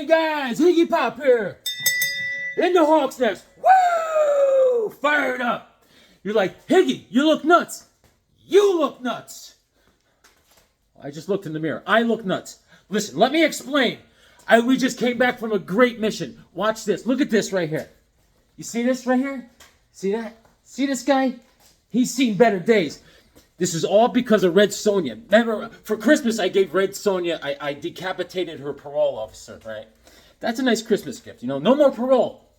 guys, Higgy Pop here. In the Hawk's Nest. Woo! Fired up. You're like, Higgy, you look nuts. You look nuts. I just looked in the mirror. I look nuts. Listen, let me explain. We just came back from a great mission. Watch this. Look at this right here. You see this right here? See that? See this guy? He's seen better days. This is all because of Red Sonja. Remember, for Christmas, I gave Red Sonja, I decapitated her parole officer, right? That's a nice Christmas gift, you know? No more parole,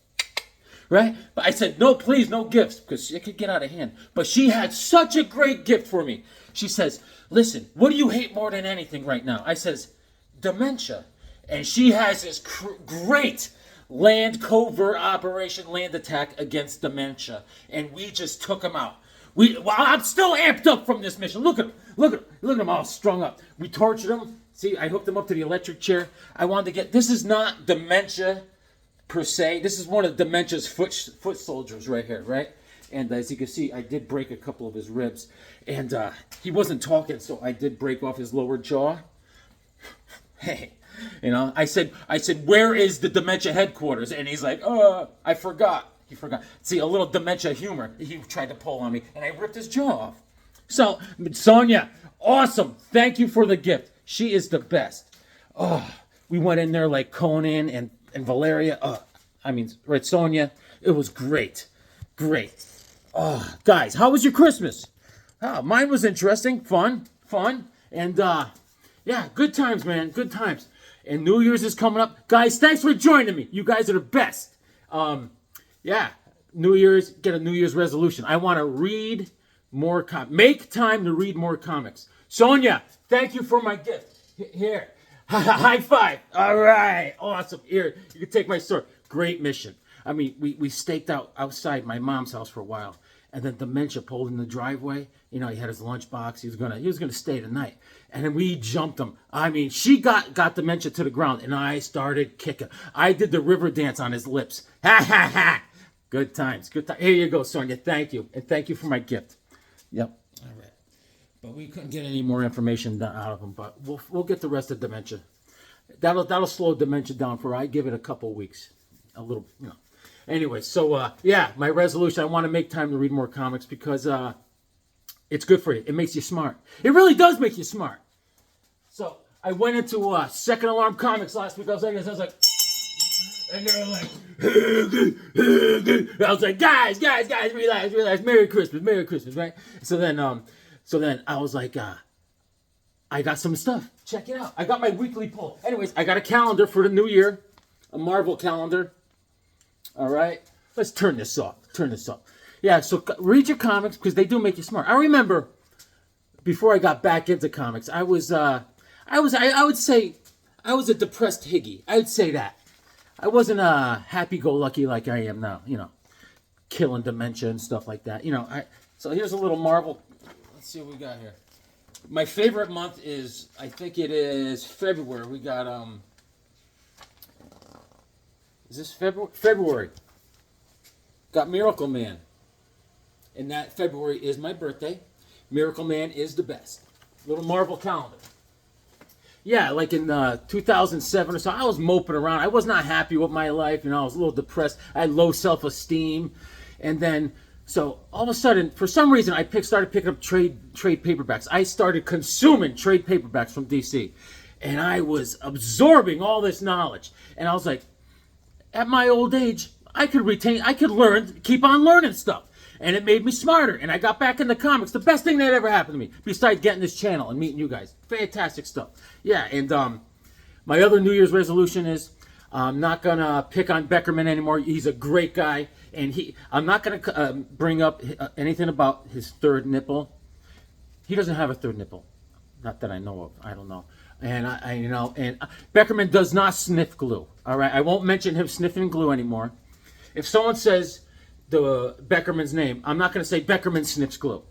right? But I said, no, please, no gifts, because it could get out of hand. But she had such a great gift for me. She says, listen, what do you hate more than anything right now? I says, dementia. And she has this great land covert operation, land attack against dementia. And we just took him out. I'm still amped up from this mission. Look at him. Look at him. Look at him all strung up. We tortured him. See, I hooked him up to the electric chair. I wanted to get... This is not dementia per se. This is one of dementia's foot soldiers right here, right? And as you can see, I did break a couple of his ribs. And he wasn't talking, so I did break off his lower jaw. Hey, you know, I said, where is the dementia headquarters? And he's like, I forgot. He forgot. See, a little dementia humor. He tried to pull on me, and I ripped his jaw off. So, Sonja, awesome. Thank you for the gift. She is the best. Oh, we went in there like Conan and Valeria. Right, Sonja. It was great. Great. Oh, guys, how was your Christmas? Oh, mine was interesting. Fun. And, yeah, good times, man. Good times. And New Year's is coming up. Guys, thanks for joining me. You guys are the best. Yeah, New Year's, get a New Year's resolution. I want to read more make time to read more comics. Sonja, thank you for my gift. Here, high five. All right, awesome. Here, you can take my sword. Great mission. I mean, we staked out outside my mom's house for a while, and then dementia pulled in the driveway. You know, he had his lunchbox. He was gonna stay the night, and then we jumped him. I mean, she got dementia to the ground, and I started kicking. I did the river dance on his lips. Ha ha ha. Good times, good times. Here you go, Sonja. Thank you, and thank you for my gift. Yep. All right. But we couldn't get any more information out of him. But we'll get the rest of dementia. That'll slow dementia down for. I give it a couple weeks, a little, you know. Anyway, so yeah, my resolution. I want to make time to read more comics because it's good for you. It makes you smart. It really does make you smart. So I went into Second Alarm Comics last week. I was like. And they were like, I was like, guys, relax, Merry Christmas, right? So then I was like, I got some stuff. Check it out. I got my weekly poll. Anyways, I got a calendar for the new year, a Marvel calendar. All right, let's turn this off. Yeah, so read your comics because they do make you smart. I remember before I got back into comics, I would say I was a depressed Higgy. I would say that. I wasn't happy-go-lucky like I am now, you know, killing dementia and stuff like that. You know, so here's a little Marvel. Let's see what we got here. My favorite month is, I think it is February. We got, is this February? February. Got Miracle Man. And that February is my birthday. Miracle Man is the best. Little Marvel calendar. Yeah, like in 2007 or so, I was moping around. I was not happy with my life. You know, I was a little depressed. I had low self-esteem. And then, so all of a sudden, for some reason, I started picking up trade paperbacks. I started consuming trade paperbacks from DC. And I was absorbing all this knowledge. And I was like, at my old age, I could learn, keep on learning stuff. And it made me smarter. And I got back into comics. The best thing that ever happened to me, besides getting this channel and meeting you guys. Fantastic stuff. Yeah, and my other New Year's resolution is I'm not going to pick on Beckerman anymore. He's a great guy. And I'm not going to bring up anything about his third nipple. He doesn't have a third nipple. Not that I know of. I don't know. And and Beckerman does not sniff glue. All right, I won't mention him sniffing glue anymore. If someone says the Beckerman's name, I'm not going to say Beckerman sniffs glue.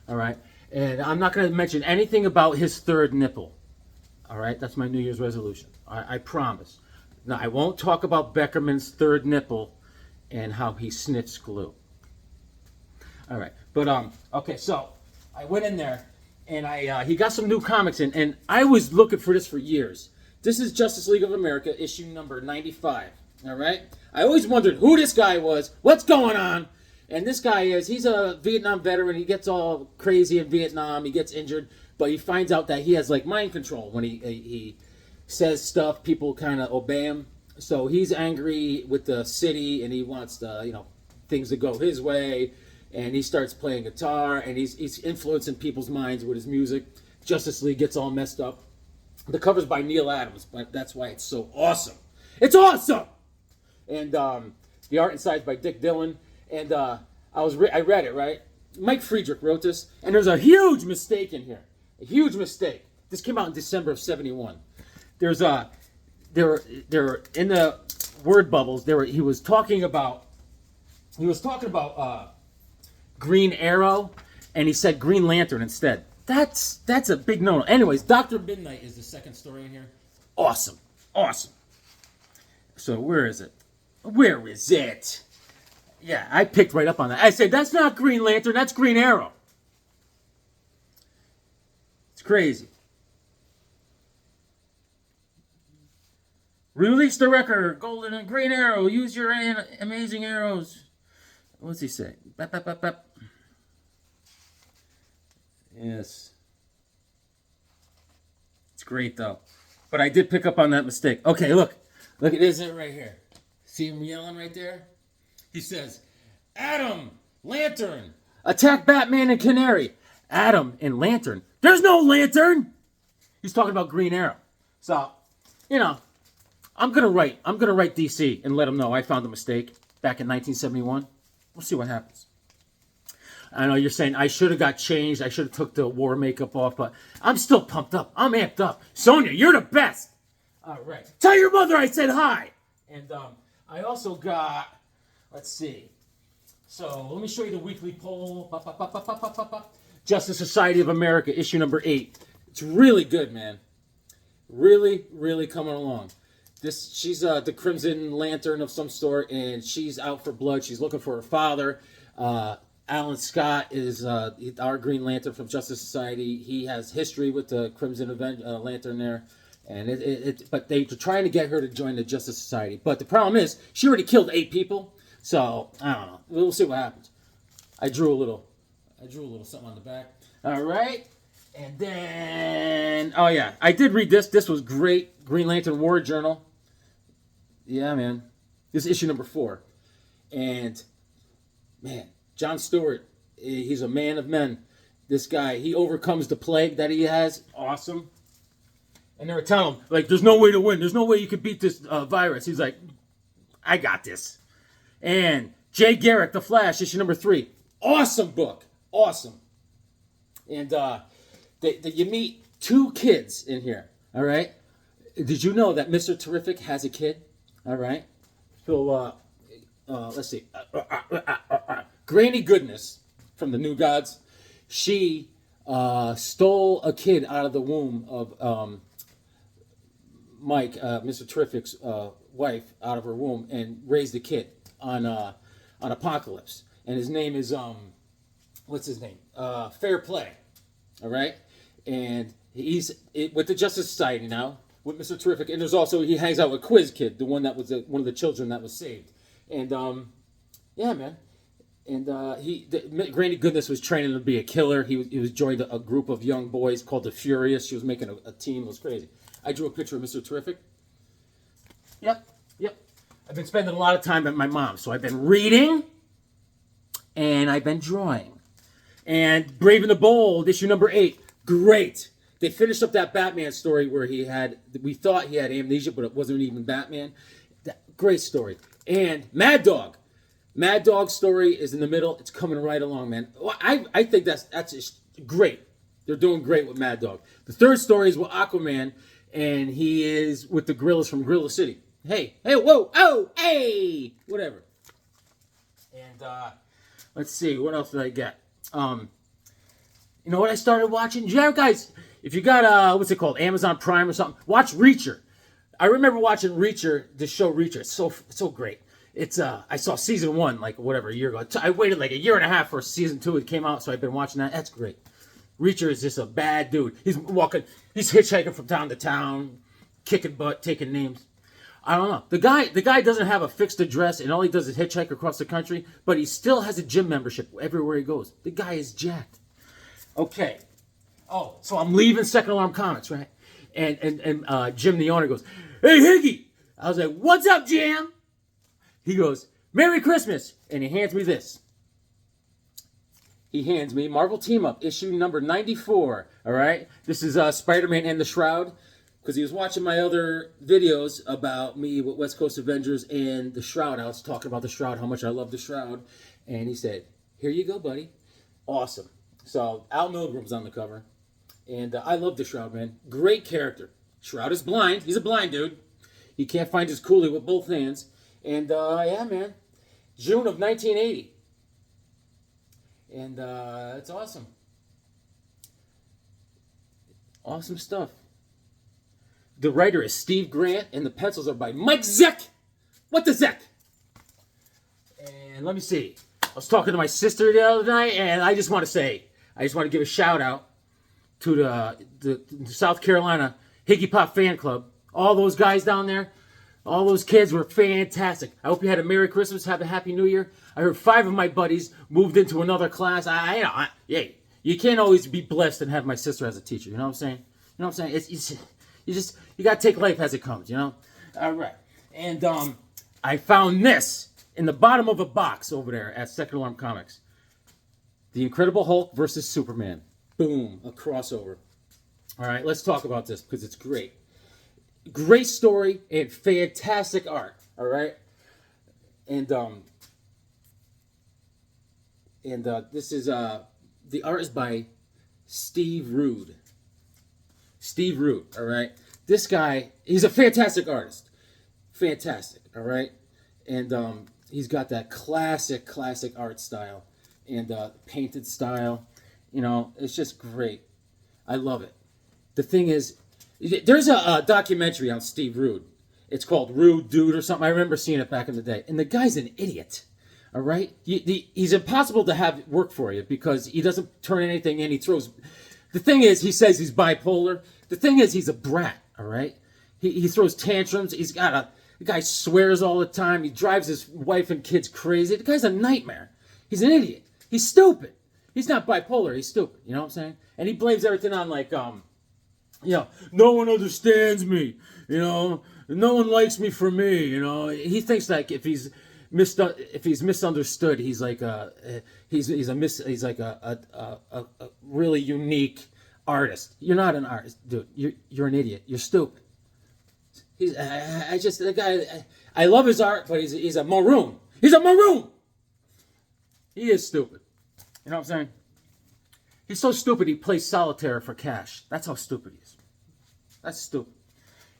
All right, and I'm not going to mention anything about his third nipple. All right, that's my New Year's resolution. I promise. Now, I won't talk about Beckerman's third nipple and how he sniffs glue. All right, but okay, so I went in there and he got some new comics in, and I was looking for this for years. This is Justice League of America, issue number 95. All right? I always wondered who this guy was, what's going on. And this guy he's a Vietnam veteran. He gets all crazy in Vietnam. He gets injured, but he finds out that he has like mind control. When he says stuff, people kind of obey him. So he's angry with the city, and he wants things to go his way. And he starts playing guitar, and he's influencing people's minds with his music. Justice League gets all messed up. The cover's by Neil Adams, but that's why it's so awesome. It's awesome! And the art inside is by Dick Dillon. And I read it, right? Mike Friedrich wrote this, and there's a huge mistake in here. A huge mistake. This came out in December of '71. There were in the word bubbles. He was talking about Green Arrow, and he said Green Lantern instead. That's a big no-no. Anyways, Dr. Midnight is the second story in here. Awesome. So where is it? Where is it? Yeah, I picked right up on that. I said, that's not Green Lantern, that's Green Arrow. It's crazy. Release the record, Golden and Green Arrow. Use your amazing arrows. What's he say? Bap, bap, bap, bap. Yes. It's great, though. But I did pick up on that mistake. Okay, look. Look at this right here. See him yelling right there? He says, Adam, Lantern, attack Batman and Canary. Adam and Lantern. There's no Lantern! He's talking about Green Arrow. So, I'm gonna write DC and let them know I found a mistake back in 1971. We'll see what happens. I know you're saying I should have got changed. I should have took the war makeup off, but I'm still pumped up. I'm amped up. Sonia, you're the best. All right. Tell your mother I said hi. And I also got, let's see. So let me show you the weekly poll. Justice Society of America, issue number 8. It's really good, man. Really, really coming along. She's the Crimson Lantern of some sort, and she's out for blood. She's looking for her father. Alan Scott is our Green Lantern from Justice Society. He has history with the Crimson Lantern there, and but they're trying to get her to join the Justice Society. But the problem is she already killed 8 people, so I don't know. We'll see what happens. I drew a little something on the back. All right, and then I did read this. This was great. Green Lantern War Journal. Yeah, man. This is issue number 4, and man. John Stewart, he's a man of men. This guy, he overcomes the plague that he has. Awesome. And they were telling him, like, there's no way to win. There's no way you can beat this virus. He's like, I got this. And Jay Garrick, The Flash, issue number 3. Awesome book. Awesome. And you meet 2 kids in here. All right? Did you know that Mr. Terrific has a kid? All right? So, let's see. Granny Goodness from the New Gods, she stole a kid out of the womb of Mike, Mr. Terrific's wife, out of her womb and raised the kid on Apocalypse. And his name is what's his name? Fair Play. All right, and he's with the Justice Society now with Mr. Terrific. And there's also he hangs out with Quiz Kid, the one that was one of the children that was saved. And yeah, man. And Granny Goodness was training to be a killer. He was joined a group of young boys called the Furious. She was making a team. It was crazy. I drew a picture of Mr. Terrific. Yep. I've been spending a lot of time at my mom's, so I've been reading and I've been drawing. And Brave and the Bold, issue number 8, great. They finished up that Batman story where we thought he had amnesia, but it wasn't even Batman. Great story. And Mad Dog. Mad Dog's story is in the middle. It's coming right along, man. I think that's just great. They're doing great with Mad Dog. The third story is with Aquaman, and he is with the gorillas from Gorilla City. Hey, whoa, oh, hey, whatever. And let's see, what else did I get? You know what I started watching? Yeah, guys, if you got what's it called, Amazon Prime or something, watch Reacher. I remember watching Reacher, the show Reacher. It's so great. It's I saw season 1 like whatever a year ago. I waited like a year and a half for season 2. It came out, so I've been watching that. That's great. Reacher is just a bad dude. He's hitchhiking from town to town, kicking butt, taking names. I don't know. The guy doesn't have a fixed address, and all he does is hitchhike across the country, but he still has a gym membership everywhere he goes. The guy is jacked. Okay. Oh, so I'm leaving Second Alarm Comics, right? And Jim, the owner, goes, "Hey, Higgy." I was like, "What's up, Jim?" He goes, "Merry Christmas." And he hands me this. He hands me Marvel Team Up, issue number 94, all right? This is Spider-Man and the Shroud, because he was watching my other videos about me with West Coast Avengers and the Shroud. I was talking about the Shroud, how much I love the Shroud. And he said, "Here you go, buddy." Awesome. So Al Milgram's on the cover. And I love the Shroud, man. Great character. Shroud is blind. He's a blind dude. He can't find his coolie with both hands. And, yeah, man. June of 1980. And it's awesome. Awesome stuff. The writer is Steve Grant, and the pencils are by Mike Zeck. What the Zeck? And let me see. I was talking to my sister the other night, and I just want to give a shout out to the South Carolina Higgy Pop fan club. All those guys down there, all those kids were fantastic. I hope you had a Merry Christmas, have a Happy New Year. I heard 5 of my buddies moved into another class. Yeah, you can't always be blessed and have my sister as a teacher. You know what I'm saying? You know what I'm saying? You gotta take life as it comes. You know? All right. And I found this in the bottom of a box over there at Second Alarm Comics. The Incredible Hulk versus Superman. Boom, a crossover. All right, let's talk about this because it's great. Great story and fantastic art. All right, and this is the art is by Steve Rude. Steve Rude. All right, this guy, he's a fantastic artist. Fantastic. All right, and he's got that classic art style and painted style. You know, it's just great. I love it. The thing is, there's a documentary on Steve Rude. It's called Rude Dude or something. I remember seeing it back in the day. And the guy's an idiot. All right? He's impossible to have work for you because he doesn't turn anything in. He throws... The thing is, he says he's bipolar. The thing is, he's a brat. All right? He throws tantrums. The guy swears all the time. He drives his wife and kids crazy. The guy's a nightmare. He's an idiot. He's stupid. He's not bipolar. He's stupid. You know what I'm saying? And he blames everything on, like, no one understands me. You know, no one likes me for me. You know, he thinks like if he's misunderstood, he's like he's like a really unique artist. You're not an artist, dude. You're an idiot. You're stupid. The guy. I love his art, but he's a maroon. He's a maroon. He is stupid. You know what I'm saying? He's so stupid he plays solitaire for cash. That's how stupid he is. That's stupid.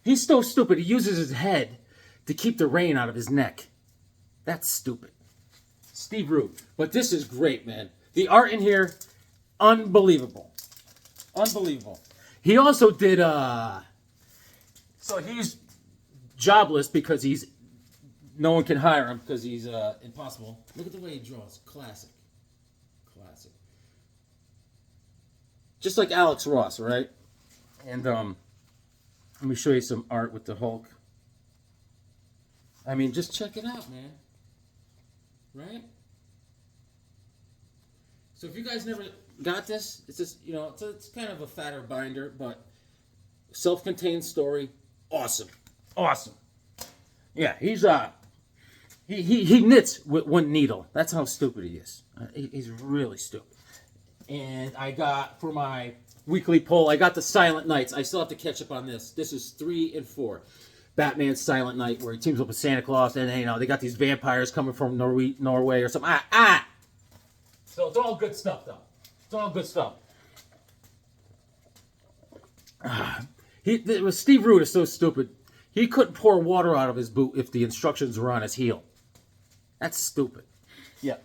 He's so stupid he uses his head to keep the rain out of his neck. That's stupid. Steve Rude. But this is great, man. The art in here, unbelievable. Unbelievable. He also did, so he's jobless because no one can hire him because he's impossible. Look at the way he draws. Classic. Just like Alex Ross, right? And let me show you some art with the Hulk. I mean, just check it out, man. Right? So if you guys never got this, it's just, you know, it's kind of a fatter binder, but self-contained story, awesome. Yeah, he knits with one needle. That's how stupid he is. He's really stupid. And I got, for my weekly poll, I got the Silent Nights. I still have to catch up on this. This is 3 and 4. Batman's Silent Night, where he teams up with Santa Claus, and you know they got these vampires coming from Norway or something. So it's all good stuff, though. It's all good stuff. Steve Rude is so stupid. He couldn't pour water out of his boot if the instructions were on his heel. That's stupid. Yeah.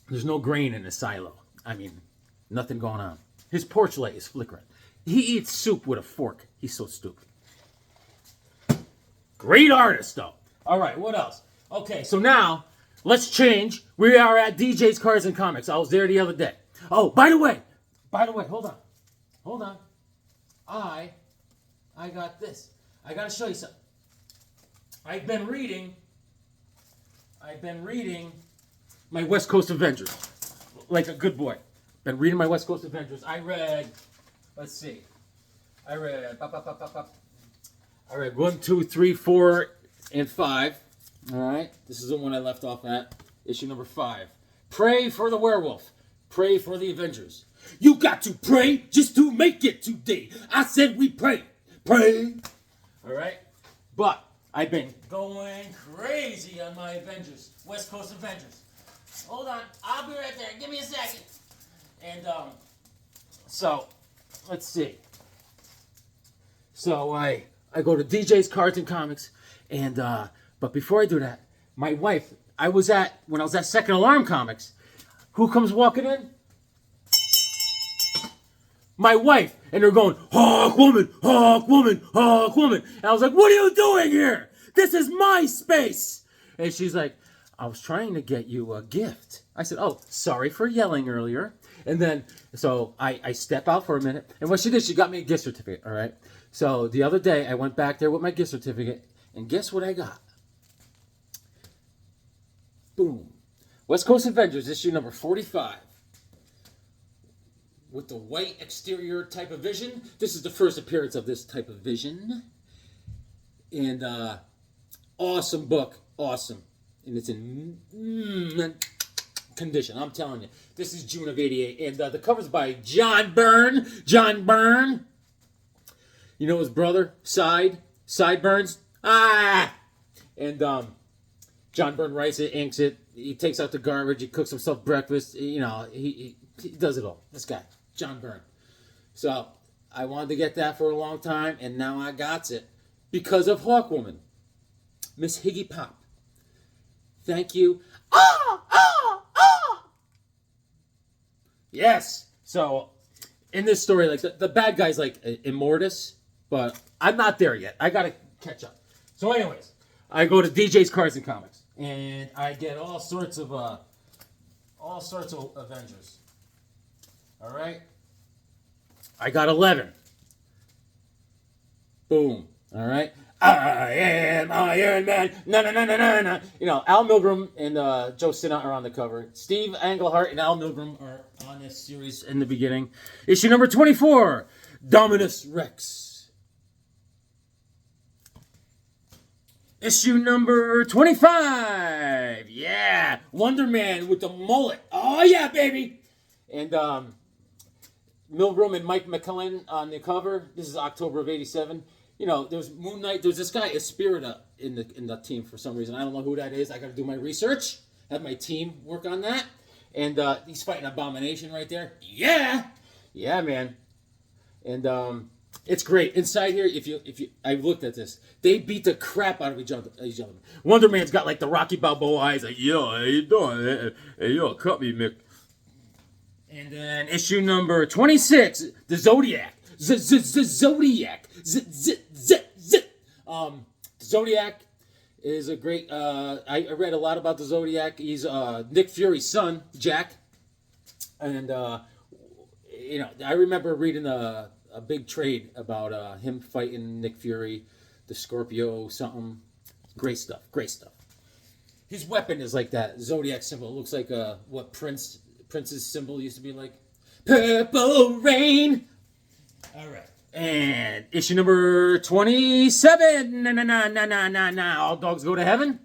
There's no grain in his silo. I mean, nothing going on. His porch light is flickering. He eats soup with a fork. He's so stupid. Great artist, though. All right, what else? Okay, so now, let's change. We are at DJ's Cards and Comics. I was there the other day. Oh, by the way, hold on. I I got this. I got to show you something. I've been reading my West Coast Avengers. Like a good boy. Been reading my West Coast Avengers. I read, let's see. I read 1, 2, 3, 4, and 5. All right. This is the one I left off at. Issue number 5. Pray for the werewolf. Pray for the Avengers. You got to pray just to make it today. I said we pray. Pray. All right. But I've been going crazy on my Avengers. West Coast Avengers. Hold on. I'll be right there. Give me a second. And, so, let's see. So, I go to DJ's Cards and Comics. And, but before I do that, my wife, when I was at Second Alarm Comics, who comes walking in? My wife. And they're going, Hawk Woman, Hawk Woman, Hawk Woman. And I was like, what are you doing here? This is my space. And she's like, I was trying to get you a gift. I said, oh, sorry for yelling earlier. And then, so I step out for a minute. And what she did, she got me a gift certificate, all right? So the other day, I went back there with my gift certificate. And guess what I got? Boom. West Coast Avengers, issue number 45. With the white exterior type of vision. This is the first appearance of this type of vision. And awesome book. Awesome. And it's in condition. I'm telling you. This is June of 88. And the cover's by John Byrne. John Byrne. You know his brother? Sideburns. And John Byrne writes it, inks it. He takes out the garbage. He cooks himself breakfast. You know, he does it all. This guy, John Byrne. So I wanted to get that for a long time, and now I got it because of Hawkwoman, Miss Higgy Pop. Thank you. Yes. So in this story, like the bad guy's like Immortus, but I'm not there yet. I gotta catch up. So, anyways, I go to DJ's Cards and Comics, and I get all sorts of Avengers. All right, I got 11. Boom. All right. I am Iron Man. Na na na na na na. You know, Al Milgrom and Joe Sinnott are on the cover. Steve Englehart and Al Milgrom are on this series in the beginning. Issue number 24, Dominus Rex. Issue number 25. Yeah, Wonder Man with the mullet. Oh yeah, baby. And Milgrom and Mike McClellan on the cover. This is October of '87. You know, there's Moon Knight. There's this guy, Espirita, in the team for some reason. I don't know who that is. I got to do my research. Have my team work on that. And he's fighting Abomination right there. Yeah, yeah, man. And it's great inside here. If you, I've looked at this. They beat the crap out of each other. Wonder Man's got like the Rocky Balboa eyes. Like, yo, how you doing? Hey, yo, cut me, Mick. And then issue number 26, the Zodiac. Zodiac. Zodiac is a great. I read a lot about the Zodiac. He's Nick Fury's son, Jack, and you know, I remember reading a big trade about him fighting Nick Fury, the Scorpio something. Great stuff. Great stuff. His weapon is like that Zodiac symbol. It looks like what Prince's symbol used to be like. Purple Rain. All right. And issue number 27. Na. All dogs go to heaven.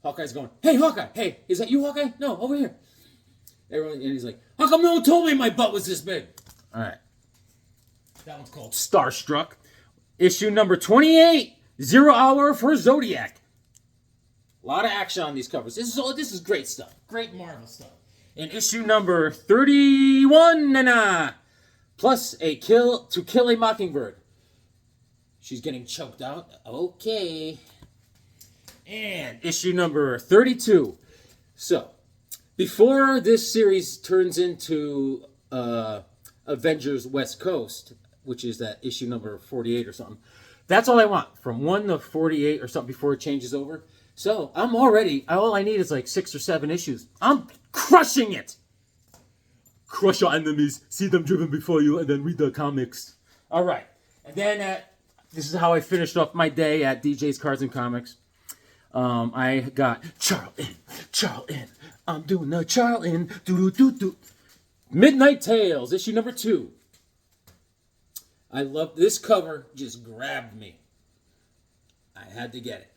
Hawkeye's going, hey, Hawkeye. Hey, is that you, Hawkeye? No, over here. Everyone, and he's like, how come no one told me my butt was this big? All right. That one's called Starstruck. Issue number 28. 0 Hour for Zodiac. A lot of action on these covers. This is great stuff. Great Marvel stuff. And issue number 31. Plus a To Kill a Mockingbird. She's getting choked out. Okay. And issue number 32. So, before this series turns into Avengers West Coast, which is that issue number 48 or something, that's all I want. From 1 to 48 or something before it changes over. So, all I need is like 6 or 7 issues. I'm crushing it. Crush your enemies, see them driven before you, and then read the comics. All right. And then this is how I finished off my day at DJ's Cards and Comics. I got Charlton. I'm doing the Charlton. Do. Midnight Tales, issue number 2. I love this cover. Just grabbed me. I had to get it.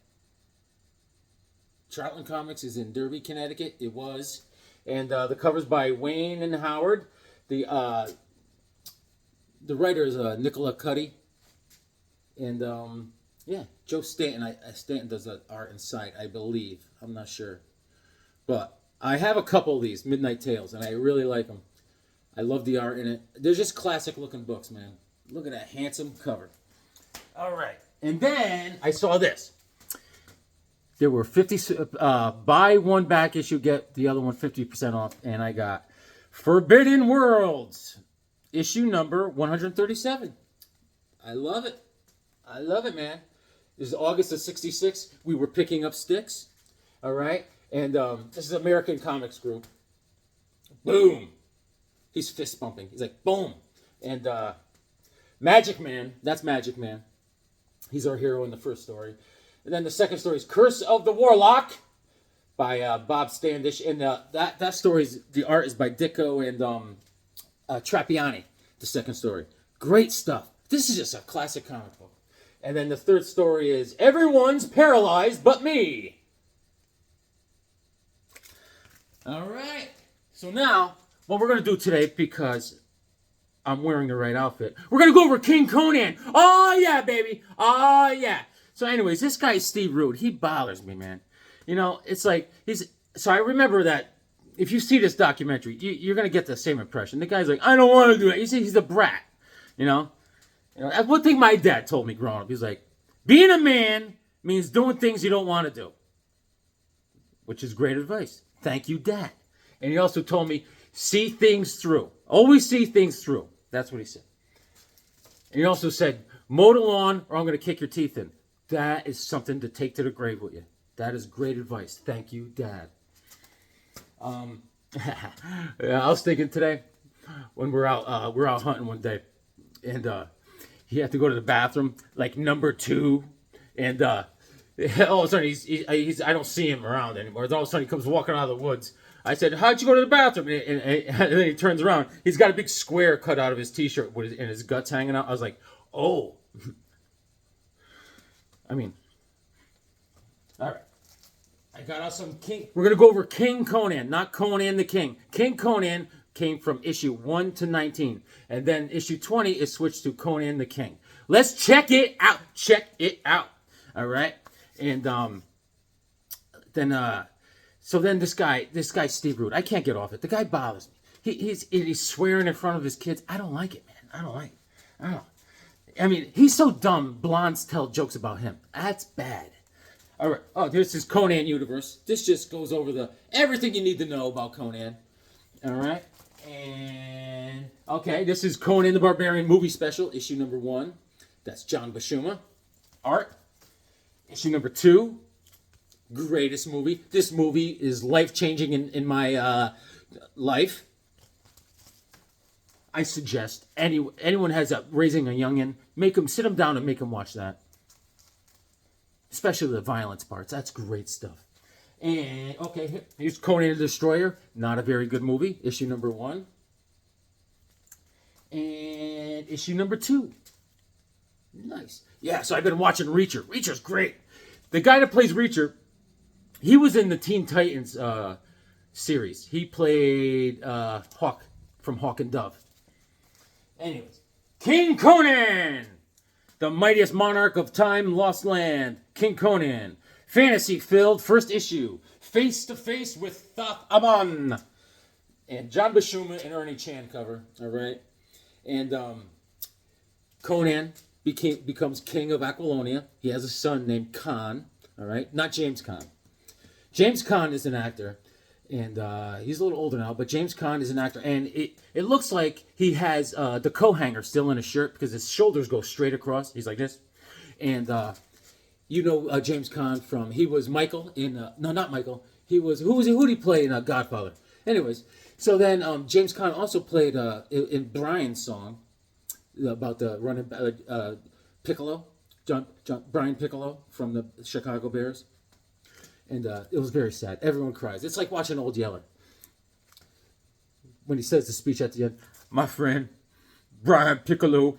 Charlton Comics is in Derby, Connecticut. It was, and the cover's by Wayne and Howard. The writer is Nicola Cuddy, and yeah, Joe Stanton. Stanton does that art inside, I believe. I'm not sure, but I have a couple of these Midnight Tales, and I really like them. I love the art in it. They're just classic looking books, man. Look at that handsome cover. All right, and then I saw this. There were 50 buy one back issue, get the other one 50% off, and I got Forbidden Worlds issue number 137. I love it. I love it, man. This is August of '66. We were picking up sticks. All right, and this is American Comics Group. Boom. He's fist bumping. He's like boom, and Magic Man. That's Magic Man. He's our hero in the first story. And then the second story is Curse of the Warlock by Bob Standish. And that story's, the art is by Dicko and Trappiani, the second story. Great stuff. This is just a classic comic book. And then the third story is Everyone's Paralyzed But Me. All right. So now, what we're going to do today, because I'm wearing the right outfit, we're going to go over King Conan. Oh, yeah, baby. Oh, yeah. So anyways, this guy, Steve Rude, he bothers me, man. You know, it's like, so I remember that if you see this documentary, you're going to get the same impression. The guy's like, I don't want to do it. You see, he's a brat, you know? That's one thing my dad told me growing up. He's like, being a man means doing things you don't want to do. Which is great advice. Thank you, Dad. And he also told me, see things through. Always see things through. That's what he said. And he also said, mow the lawn or I'm going to kick your teeth in. That is something to take to the grave with you. That is great advice. Thank you, Dad. Yeah, I was thinking today when we're out hunting one day, and he had to go to the bathroom like number 2, and all of a sudden he's I don't see him around anymore. All of a sudden he comes walking out of the woods. I said, "How'd you go to the bathroom?" And then he turns around. He's got a big square cut out of his t-shirt and his guts hanging out. I was like, "Oh." I mean, all right. I got out some King. We're going to go over King Conan, not Conan the King. King Conan came from issue 1 to 19. And then issue 20 is switched to Conan the King. Let's check it out. Check it out. All right. And then this guy, Steve Rude, I can't get off it. The guy bothers me. He's swearing in front of his kids. I don't like it, man. I don't like it. I don't know. I mean, he's so dumb, blondes tell jokes about him. That's bad. All right. Oh, this is Conan Universe. This just goes over everything you need to know about Conan. All right. And, okay, this is Conan the Barbarian movie special, issue number 1. That's John Buscema. Art. Issue number 2. Greatest movie. This movie is life-changing in my life. I suggest anyone has raising a youngin, sit them down and make them watch that. Especially the violence parts. That's great stuff. And okay, here's Conan the Destroyer. Not a very good movie. Issue number 1. And issue number 2. Nice. Yeah, so I've been watching Reacher. Reacher's great. The guy that plays Reacher, he was in the Teen Titans series. He played Hawk from Hawk and Dove. Anyways, King Conan, the mightiest monarch of time, lost land. King Conan, fantasy-filled first issue, face to face with Thoth Amon, and John Buscema and Ernie Chan cover. All right, and Conan becomes king of Aquilonia. He has a son named Khan. All right, not James Caan. James Caan is an actor. And he's a little older now, but James Caan is an actor. And it looks like he has the coat hanger still in his shirt because his shoulders go straight across. He's like this. And James Caan from, he was Michael in, no, not Michael. Who did he play in Godfather? Anyways, so then James Caan also played in Brian's song, about the running Piccolo, Brian Piccolo from the Chicago Bears. And it was very sad. Everyone cries. It's like watching Old Yeller. When he says the speech at the end, my friend, Brian Piccolo.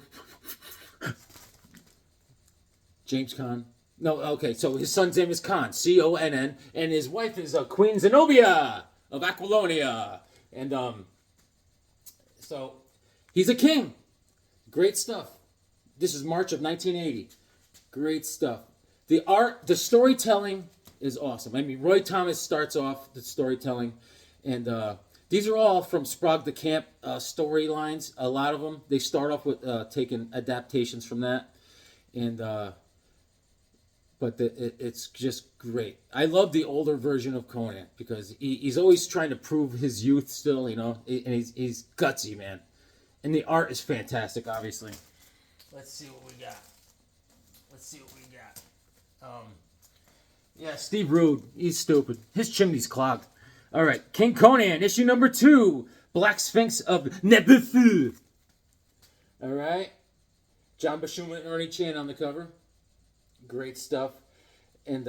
James Conn. No, okay, so his son's name is Conn, Conn, and his wife is Queen Zenobia of Aquilonia. And so he's a king. Great stuff. This is March of 1980. Great stuff. The art, the storytelling is awesome. I mean, Roy Thomas starts off the storytelling, and these are all from Sprague the Camp storylines. A lot of them, they start off with taking adaptations from that, and but it's just great. I love the older version of Conan because he's always trying to prove his youth still, you know, and he's gutsy, man. And the art is fantastic, obviously. Let's see what we got. Yeah, Steve Rude, he's stupid. His chimney's clogged. All right, King Conan, issue number 2, Black Sphinx of Nebufu. All right, John Buscema and Ernie Chan on the cover. Great stuff. And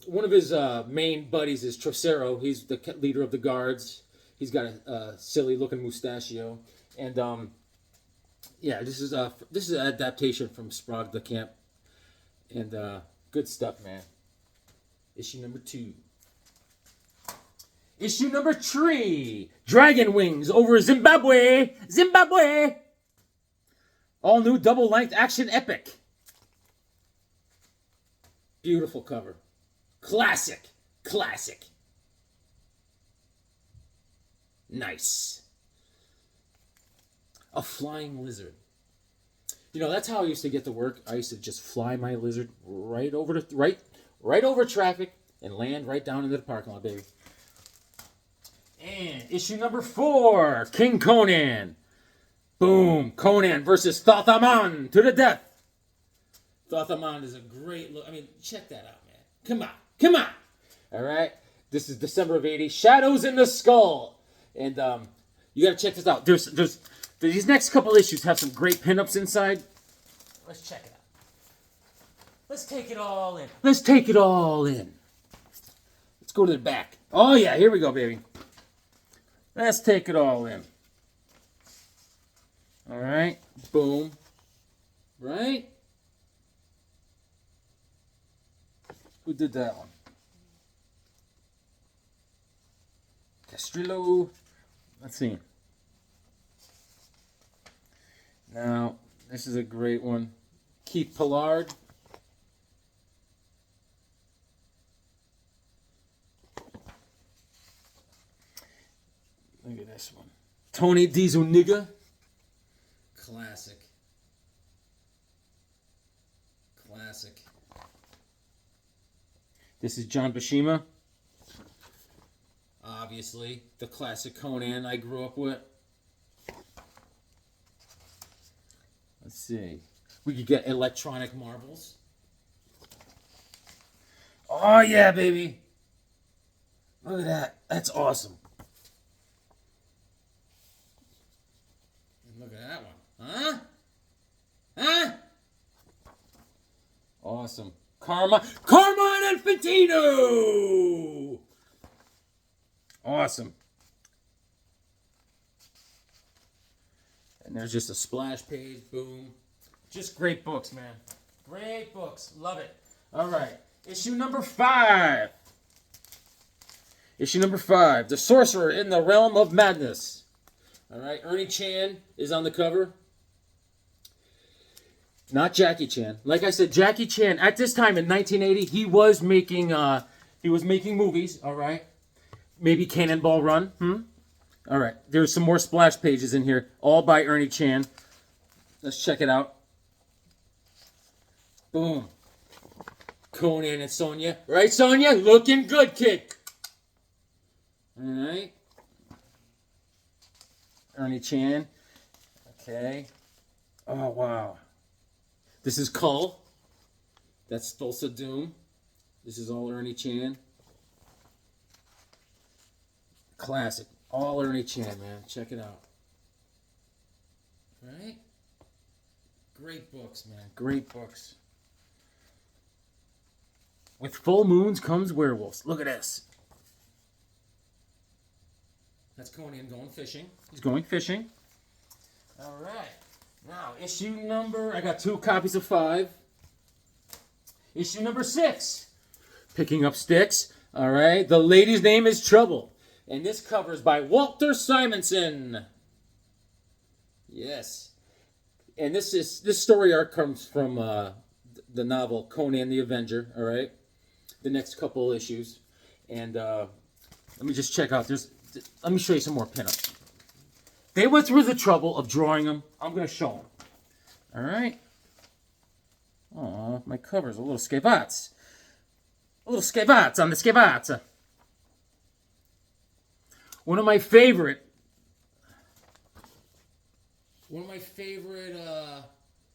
one of his main buddies is Trocero. He's the leader of the guards. He's got a silly-looking mustachio. And yeah, this is an adaptation from Sprague the Camp. And good stuff, man. Issue number 2. Issue number 3, Dragon Wings over Zimbabwe. All new double-length action epic. Beautiful cover. Classic. Nice. A flying lizard. You know, that's how I used to get to work. I used to just fly my lizard right over traffic and land right down into the parking lot, baby. And issue number 4, King Conan. Boom. Conan versus Thothaman to the death. Thothaman is a great look. I mean, check that out, man. Come on. All right. This is December of 80. Shadows in the Skull. And you got to check this out. There's these next couple issues have some great pinups inside. Let's check it out. Let's take it all in. Let's go to the back. Oh, yeah. Here we go, baby. Let's take it all in. All right. Boom. Right? Who did that one? Castrillo. Let's see. Now, this is a great one. Keith Pollard. Look at this one. Tony DiZuniga. Classic. This is John Buscema. Obviously, the classic Conan I grew up with. Let's see. We could get electronic marbles. Oh, yeah, baby. Look at that. That's awesome. Look at that one. Huh? Awesome. Carmine Infantino! Awesome. And there's just a splash page. Boom. Just great books, man. Great books. Love it. All right. Issue number 5. The Sorcerer in the Realm of Madness. All right. Ernie Chan is on the cover. Not Jackie Chan. Like I said, Jackie Chan, at this time in 1980, he was making movies, all right? Maybe Cannonball Run, All right, there's some more splash pages in here, all by Ernie Chan. Let's check it out. Boom. Conan and Sonya. Right, Sonya? Looking good, kid. All right. Ernie Chan. Okay. Oh, wow. This is Kull. That's Thulsa Doom. This is all Ernie Chan. Classic. All Ernie Chan, man. Check it out. Right? Great books, man. Great books. With full moons comes werewolves. Look at this. That's Conan going fishing. He's going fishing. All right. Now, issue number... I got 2 copies of 5. Issue number 6. Picking up sticks. All right. The lady's name is Trouble. And this cover is by Walter Simonson. Yes. And this story arc comes from the novel Conan the Avenger. All right. The next couple issues. And let me just check out. Let me show you some more pinups. They went through the trouble of drawing them. I'm going to show them. All right. Oh, my cover's a little scavats. A little scavats on the scavats. One of my favorite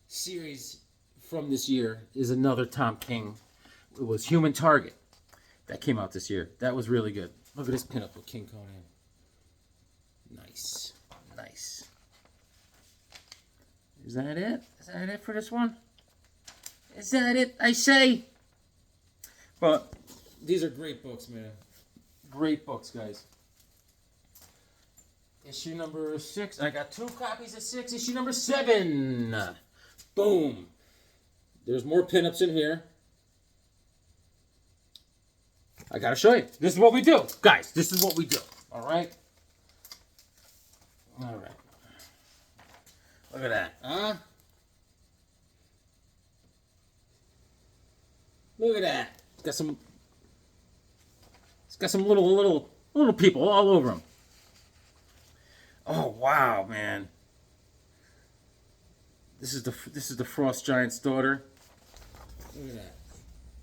series from this year is another Tom King. It was Human Target that came out this year. That was really good. Look at this pinup with King Conan. Nice. Nice. Is that it? Is that it for this one? Is that it, I say? But these are great books, man. Great books, guys. Issue number 6. I got 2 copies of 6. Issue number 7. Boom. There's more pinups in here. I gotta show you. This is what we do. Guys, this is what we do. Alright? Alright. Look at that. Huh? Look at that. It's got some little people all over them. Oh wow, man. This is the Frost Giant's daughter. Look at that.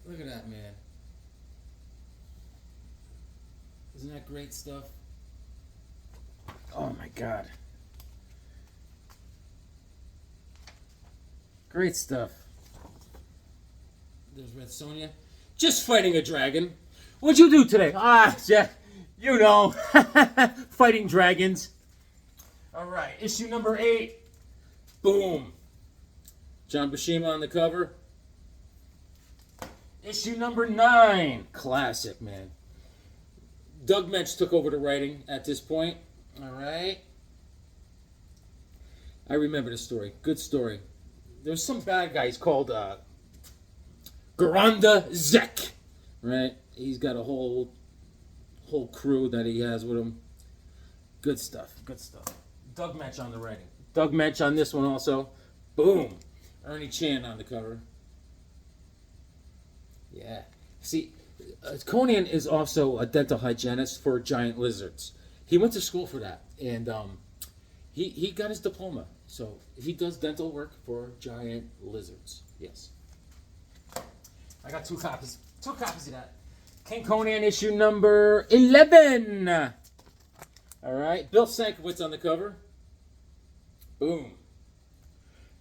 Look at that, man. Isn't that great stuff? Oh my god. Great stuff. There's Red Sonja. Just fighting a dragon. What'd you do today? Yeah, you know. Fighting dragons. Alright, issue number 8. Boom. John Buscema on the cover. Issue number 9. Classic, man. Doug Mensch took over the writing at this point. Alright. I remember the story. Good story. There's some bad guy. He's called Garanda Zek. Right? He's got a whole crew that he has with him. Good stuff. Good stuff. Doug Mensch on the writing. Doug Mensch on this one also. Boom. Ernie Chan on the cover. Yeah. See, Conan is also a dental hygienist for giant lizards. He went to school for that. And he got his diploma. So he does dental work for giant lizards. Yes. I got 2 copies. 2 copies of that. King Conan issue number 11. All right. Bill Sienkiewicz on the cover. Boom.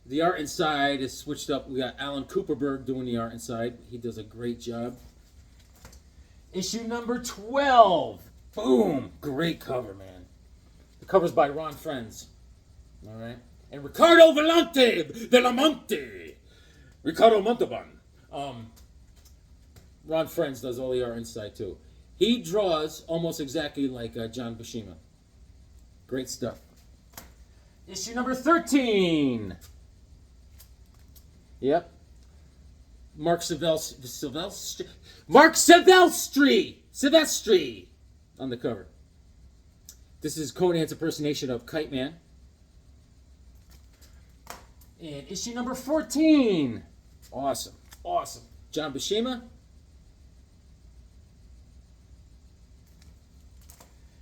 The art inside is switched up. We got Alan Cooperberg doing the art inside. He does a great job. Issue number 12. Boom. Great cover, man. The cover's by Ron Frenz. All right. And Ricardo Volante de la Monte. Ricardo Montalban. Ron Frenz does all the art inside, too. He draws almost exactly like John Buscema. Great stuff. Issue number 13. Yep. Mark Silvestri on the cover. This is Conan's impersonation of Kite Man. And issue number 14. Awesome. Awesome. John Buscema.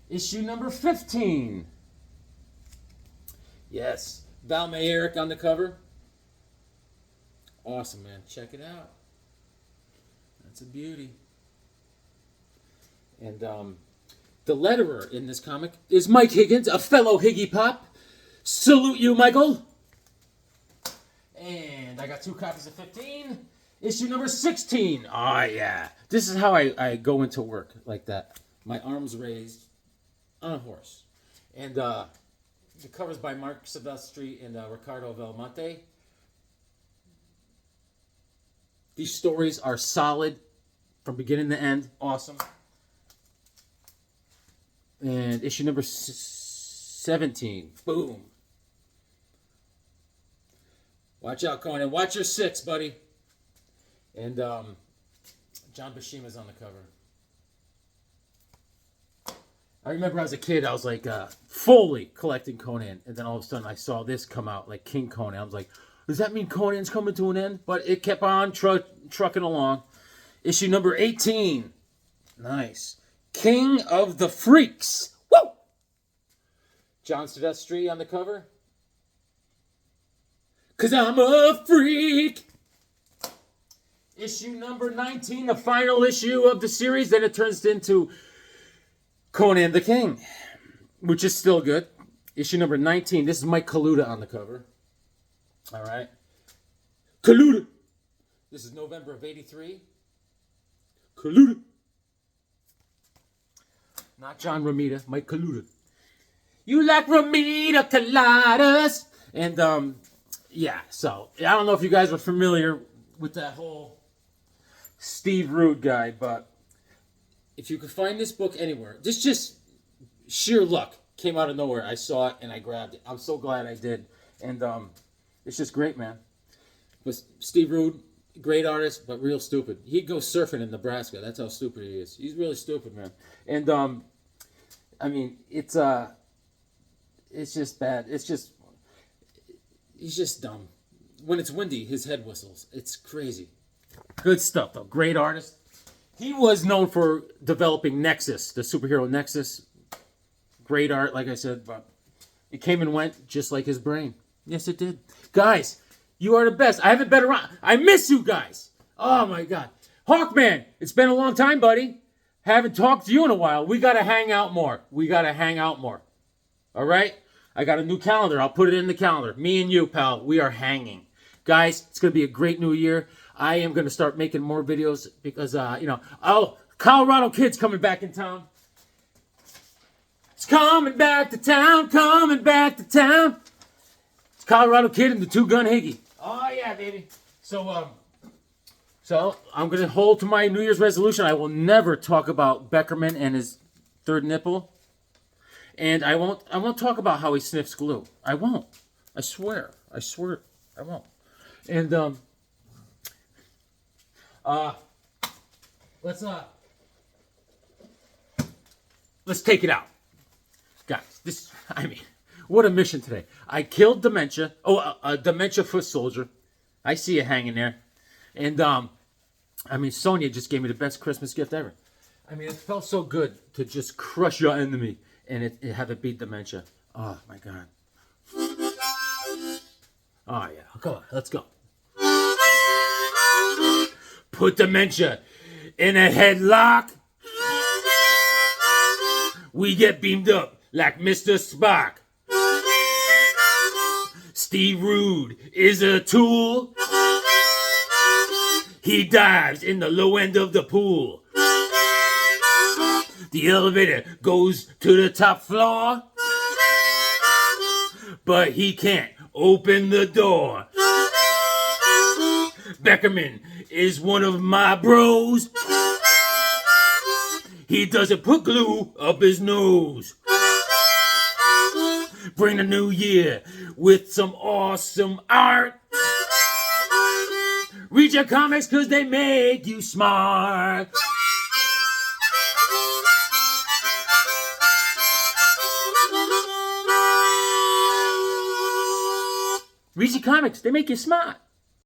Issue number 15. Yes. Val Mayerick on the cover. Awesome, man. Check it out. That's a beauty. And the letterer in this comic is Mike Higgins, a fellow Higgy Pop. Salute you, Michael. And I got 2 copies of 15. Issue number 16. Oh, yeah. This is how I go into work like that. My arms raised on a horse. And the cover's by Mark Silvestri and Ricardo Belmonte. These stories are solid from beginning to end. Awesome. And issue number 17. Boom. Watch out, Conan. Watch your 6, buddy. And John Buscema's on the cover. I remember as a kid, I was like fully collecting Conan. And then all of a sudden, I saw this come out, like King Conan. I was like, does that mean Conan's coming to an end? But it kept on trucking along. Issue number 18. Nice. King of the Freaks. Woo! John Silvestri on the cover. 'Cause I'm a freak. Issue number 19, the final issue of the series. Then it turns into Conan the King, which is still good. Issue number 19. This is Mike Kaluta on the cover. All right. Kaluta. This is November of 83. Kaluta. Not John Romita, Mike Kaluta. You like Romita coladas. And, yeah, so I don't know if you guys are familiar with that whole Steve Rude guy, but if you could find this book anywhere, this just sheer luck came out of nowhere. I saw it and I grabbed it. I'm so glad I did. And it's just great, man. But Steve Rude, great artist, but real stupid. He'd go surfing in Nebraska. That's how stupid he is. He's really stupid, man. And I mean, it's just bad. He's just dumb. When it's windy, his head whistles. It's crazy. Good stuff, though. Great artist. He was known for developing Nexus, the superhero Nexus. Great art, like I said, but it came and went just like his brain. Yes, it did. Guys, you are the best. I haven't been around. I miss you guys. Oh, my God. Hawkman, it's been a long time, buddy. Haven't talked to you in a while. We got to hang out more. All right? I got a new calendar. I'll put it in the calendar. Me and you, pal, we are hanging. Guys, it's going to be a great new year. I am going to start making more videos because, Colorado Kid's coming back in town. It's coming back to town. It's Colorado Kid and the Two-Gun Higgy. Oh, yeah, baby. So I'm going to hold to my New Year's resolution. I will never talk about Beckerman and his third nipple. And I won't talk about how he sniffs glue. I won't. I swear I won't. And let's take it out. Guys, what a mission today. I killed dementia. A dementia foot soldier. I see you hanging there. And Sonia just gave me the best Christmas gift ever. It felt so good to just crush your enemy and have it beat dementia. Oh, my God. Oh, yeah. Come on, let's go. Put dementia in a headlock. We get beamed up like Mr. Spock. Steve Rude is a tool. He dives in the low end of the pool. The elevator goes to the top floor, but he can't open the door. Beckerman is one of my bros. He doesn't put glue up his nose. Bring the new year with some awesome art. Read your comics because they make you smart. Read your comics, they make you smart.